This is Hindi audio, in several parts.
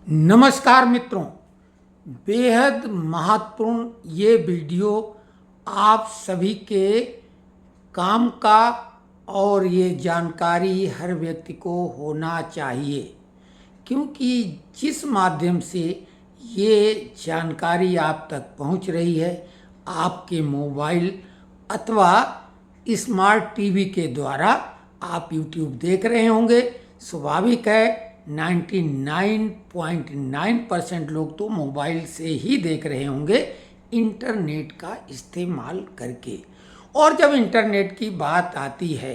नमस्कार मित्रों, बेहद महत्वपूर्ण ये वीडियो आप सभी के काम का और ये जानकारी हर व्यक्ति को होना चाहिए, क्योंकि जिस माध्यम से ये जानकारी आप तक पहुंच रही है, आपके मोबाइल अथवा स्मार्ट टीवी के द्वारा आप YouTube देख रहे होंगे। स्वाभाविक है, 99.9% लोग तो मोबाइल से ही देख रहे होंगे, इंटरनेट का इस्तेमाल करके। और जब इंटरनेट की बात आती है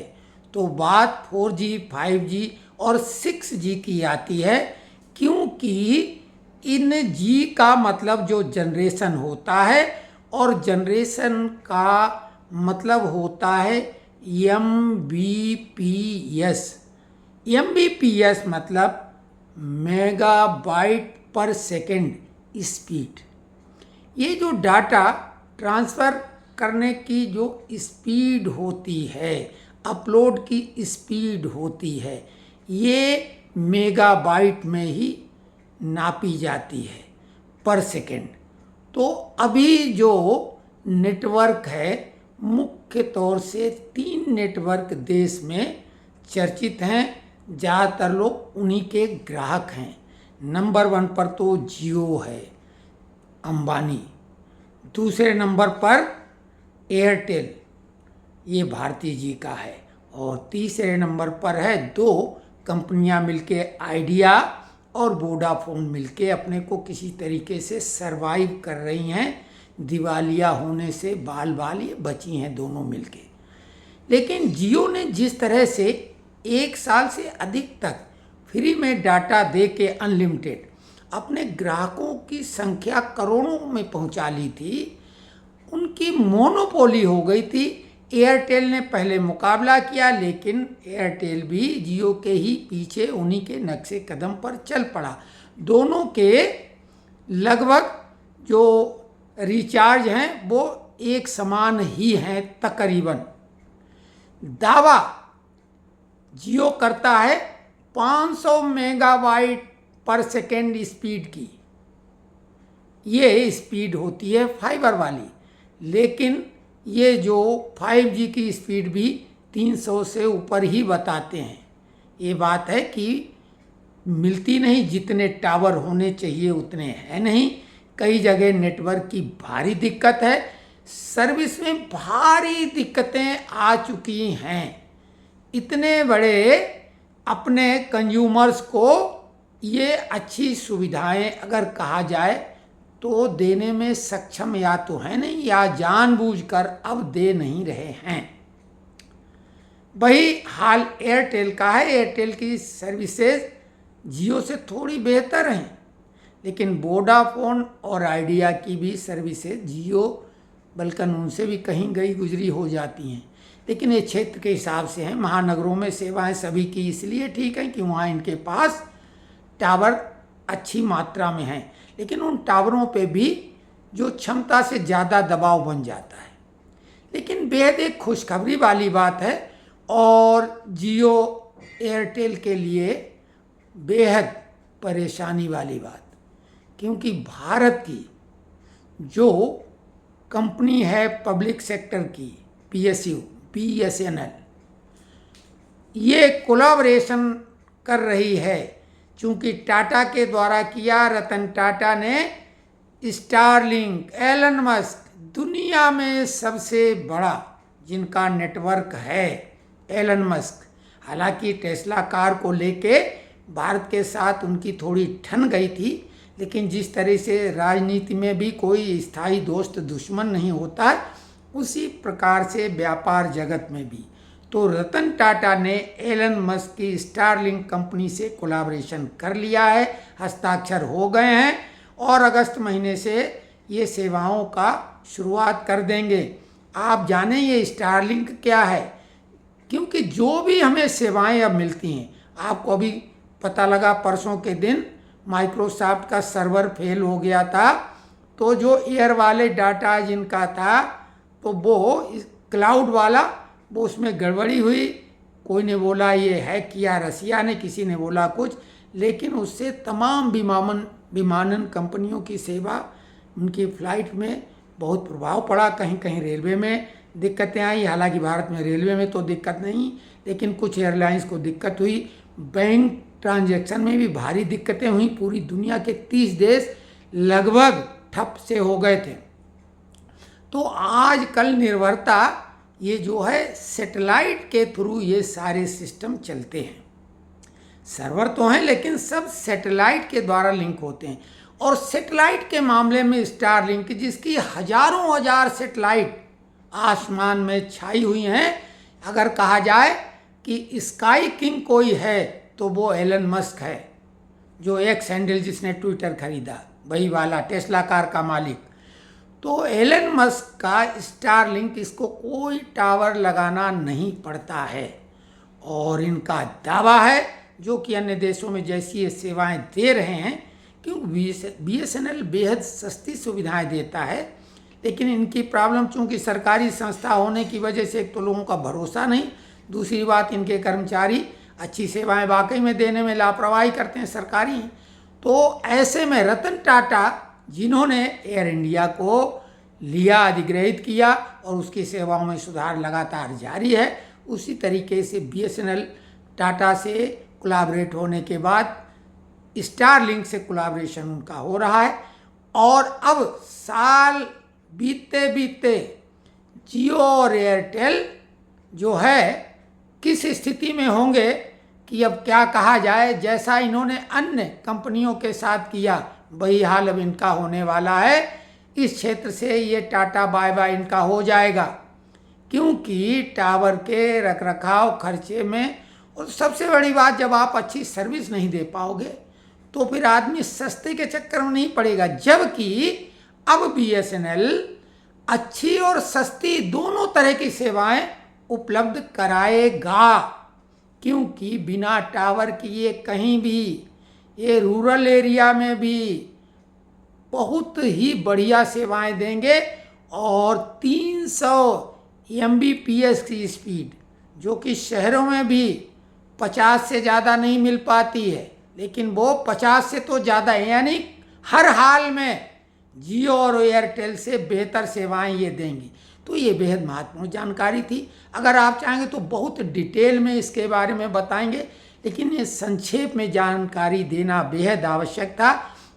तो बात 4G, 5G और 6G की आती है, क्योंकि इन जी का मतलब जो जनरेशन होता है और जनरेशन का मतलब होता है MBPS। MBPS मतलब मेगाबाइट पर सेकेंड स्पीड। ये जो डाटा ट्रांसफ़र करने की जो स्पीड होती है, अपलोड की स्पीड होती है, ये मेगाबाइट में ही नापी जाती है पर सेकेंड। तो अभी जो नेटवर्क है, मुख्य तौर से 3 नेटवर्क देश में चर्चित हैं, ज़्यादातर लोग उन्हीं के ग्राहक हैं। नंबर 1 पर तो जियो है, अंबानी। दूसरे नंबर पर एयरटेल, ये भारती जी का है। और तीसरे नंबर पर है 2 कंपनियां मिलके, आइडिया और वोडाफोन मिलके अपने को किसी तरीके से सरवाइव कर रही हैं। दिवालिया होने से बाल बाल ये बची हैं दोनों मिलके। लेकिन जियो ने जिस तरह से 1 साल से अधिक तक फ्री में डाटा दे के अनलिमिटेड अपने ग्राहकों की संख्या करोड़ों में पहुंचा ली थी, उनकी मोनोपोली हो गई थी। एयरटेल ने पहले मुकाबला किया, लेकिन एयरटेल भी जियो के ही पीछे उन्हीं के नक्शे कदम पर चल पड़ा। दोनों के लगभग जो रिचार्ज हैं वो एक समान ही हैं तकरीबन। दावा जियो करता है 500 मेगाबाइट पर सेकेंड स्पीड की, ये स्पीड होती है फाइबर वाली। लेकिन ये जो 5G की स्पीड भी 300 से ऊपर ही बताते हैं। ये बात है कि मिलती नहीं, जितने टावर होने चाहिए उतने हैं नहीं। कई जगह नेटवर्क की भारी दिक्कत है, सर्विस में भारी दिक्कतें आ चुकी हैं। इतने बड़े अपने कंज्यूमर्स को ये अच्छी सुविधाएं अगर कहा जाए तो देने में सक्षम या तो है नहीं, या जानबूझकर अब दे नहीं रहे हैं। वही हाल एयरटेल का है। एयरटेल की सर्विसेज जियो से थोड़ी बेहतर हैं, लेकिन वोडाफोन और आइडिया की भी सर्विसेज जियो बल्कि उनसे भी कहीं गई गुजरी हो जाती हैं। लेकिन ये क्षेत्र के हिसाब से हैं। महानगरों में सेवाएं सभी की इसलिए ठीक हैं कि वहाँ इनके पास टावर अच्छी मात्रा में हैं, लेकिन उन टावरों पे भी जो क्षमता से ज़्यादा दबाव बन जाता है। लेकिन बेहद एक खुशखबरी वाली बात है, और जियो एयरटेल के लिए बेहद परेशानी वाली बात, क्योंकि भारत की जो कंपनी है पब्लिक सेक्टर की, PSU, BSNL, ये कोलैबोरेशन कर रही है। चूंकि टाटा के द्वारा किया, रतन टाटा ने स्टारलिंक, एलन मस्क, दुनिया में सबसे बड़ा जिनका नेटवर्क है एलन मस्क। हालांकि टेस्ला कार को लेके भारत के साथ उनकी थोड़ी ठन गई थी, लेकिन जिस तरह से राजनीति में भी कोई स्थायी दोस्त दुश्मन नहीं होता है, उसी प्रकार से व्यापार जगत में भी। तो रतन टाटा ने एलन मस्क की स्टारलिंक कंपनी से कोलैबोरेशन कर लिया है, हस्ताक्षर हो गए हैं, और अगस्त महीने से ये सेवाओं का शुरुआत कर देंगे। आप जानें ये स्टारलिंक क्या है, क्योंकि जो भी हमें सेवाएं अब मिलती हैं, आपको अभी पता लगा परसों के दिन माइक्रोसॉफ्ट का सर्वर फेल हो गया था, तो जो एयर वाले डाटा जिनका था, तो वो क्लाउड वाला, वो उसमें गड़बड़ी हुई। कोई ने बोला ये हैक किया रसिया ने, किसी ने बोला कुछ, लेकिन उससे तमाम विमानन कंपनियों की सेवा, उनकी फ़्लाइट में बहुत प्रभाव पड़ा। कहीं कहीं रेलवे में दिक्कतें आई। हालांकि भारत में रेलवे में तो दिक्कत नहीं, लेकिन कुछ एयरलाइंस को दिक्कत हुई। बैंक ट्रांजैक्शन में भी भारी दिक्कतें हुई। पूरी दुनिया के 30 देश लगभग ठप से हो गए थे। तो आजकल निर्भरता ये जो है सैटेलाइट के थ्रू ये सारे सिस्टम चलते हैं। सर्वर तो हैं लेकिन सब सैटेलाइट के द्वारा लिंक होते हैं। और सैटेलाइट के मामले में स्टारलिंक, जिसकी हजारों हजार सैटेलाइट आसमान में छाई हुई हैं, अगर कहा जाए कि स्काई किंग कोई है तो वो एलन मस्क है, जो एक्स हैंडल जिसने ट्विटर खरीदा, वही वाला टेस्ला कार का मालिक। तो एलन मस्क का स्टारलिंक, इसको कोई टावर लगाना नहीं पड़ता है। और इनका दावा है, जो कि अन्य देशों में जैसी ये सेवाएं दे रहे हैं, क्योंकि BSNL बेहद सस्ती सुविधाएं देता है, लेकिन इनकी प्रॉब्लम चूंकि सरकारी संस्था होने की वजह से एक तो लोगों का भरोसा नहीं, दूसरी बात इनके कर्मचारी अच्छी सेवाएं वाकई में देने में लापरवाही करते हैं, सरकारी हैं। तो ऐसे में रतन टाटा, जिन्होंने एयर इंडिया को लिया, अधिग्रहित किया और उसकी सेवाओं में सुधार लगातार जारी है, उसी तरीके से BSNL टाटा से कोलैबोरेट होने के बाद स्टारलिंक से कोलैबोरेशन उनका हो रहा है। और अब साल बीतते बीतते जियो और एयरटेल जो है किस स्थिति में होंगे कि अब क्या कहा जाए। जैसा इन्होंने अन्य कंपनियों के साथ किया, वही हाल अब इनका होने वाला है। इस क्षेत्र से ये टाटा बाय बाय इनका हो जाएगा, क्योंकि टावर के रखरखाव खर्चे में, और सबसे बड़ी बात, जब आप अच्छी सर्विस नहीं दे पाओगे तो फिर आदमी सस्ते के चक्कर में नहीं पड़ेगा। जबकि अब BSNL अच्छी और सस्ती दोनों तरह की सेवाएं उपलब्ध कराएगा, क्योंकि बिना टावर की ये कहीं भी, ये रूरल एरिया में भी बहुत ही बढ़िया सेवाएं देंगे। और 300 Mbps की स्पीड, जो कि शहरों में भी 50 से ज़्यादा नहीं मिल पाती है, लेकिन वो 50 से तो ज़्यादा है, यानी हर हाल में जियो और एयरटेल से बेहतर सेवाएं ये देंगी। तो ये बेहद महत्वपूर्ण जानकारी थी। अगर आप चाहेंगे तो बहुत डिटेल में इसके बारे में बताएंगे, लेकिन ये संक्षेप में जानकारी देना बेहद आवश्यक था,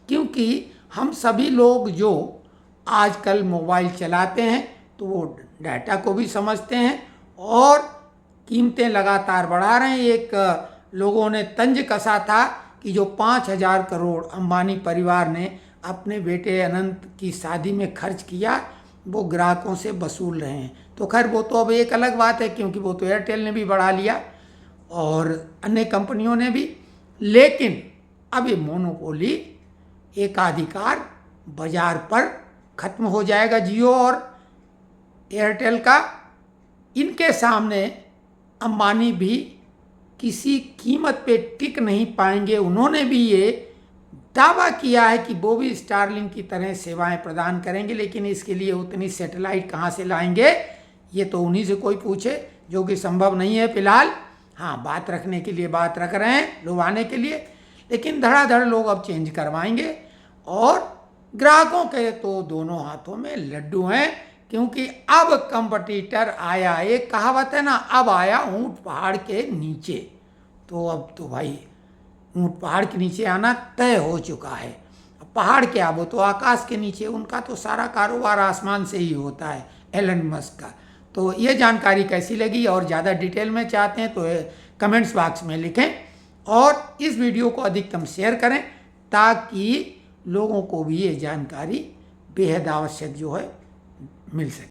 क्योंकि हम सभी लोग जो आजकल मोबाइल चलाते हैं तो वो डाटा को भी समझते हैं और कीमतें लगातार बढ़ा रहे हैं। एक लोगों ने तंज कसा था कि जो 5,000 करोड़ अंबानी परिवार ने अपने बेटे अनंत की शादी में खर्च किया, वो ग्राहकों से वसूल रहे हैं। तो खैर वो तो अब एक अलग बात है, क्योंकि वो तो एयरटेल ने भी बढ़ा लिया और अन्य कंपनियों ने भी। लेकिन अब ये मोनोपोली, एकाधिकार बाजार पर खत्म हो जाएगा जियो और एयरटेल का। इनके सामने अंबानी भी किसी कीमत पे टिक नहीं पाएंगे। उन्होंने भी ये दावा किया है कि वो भी स्टारलिंक की तरह सेवाएं प्रदान करेंगे, लेकिन इसके लिए उतनी सैटेलाइट कहाँ से लाएंगे, ये तो उन्हीं से कोई पूछे, जो कि संभव नहीं है फिलहाल। हाँ, बात रखने के लिए बात रख रहे हैं, लुभाने के लिए, लेकिन धड़ाधड़ लोग अब चेंज करवाएंगे। और ग्राहकों के तो दोनों हाथों में लड्डू हैं, क्योंकि अब कंपटीटर आया। एक कहावत है ना, अब आया ऊंट पहाड़ के नीचे। तो अब तो भाई ऊंट पहाड़ के नीचे आना तय हो चुका है। पहाड़ क्या, वो तो आकाश के नीचे, उनका तो सारा कारोबार आसमान से ही होता है, एलन मस्क का। तो ये जानकारी कैसी लगी और ज़्यादा डिटेल में चाहते हैं तो कमेंट्स बॉक्स में लिखें और इस वीडियो को अधिकतम शेयर करें, ताकि लोगों को भी ये जानकारी बेहद आवश्यक जो है मिल सके।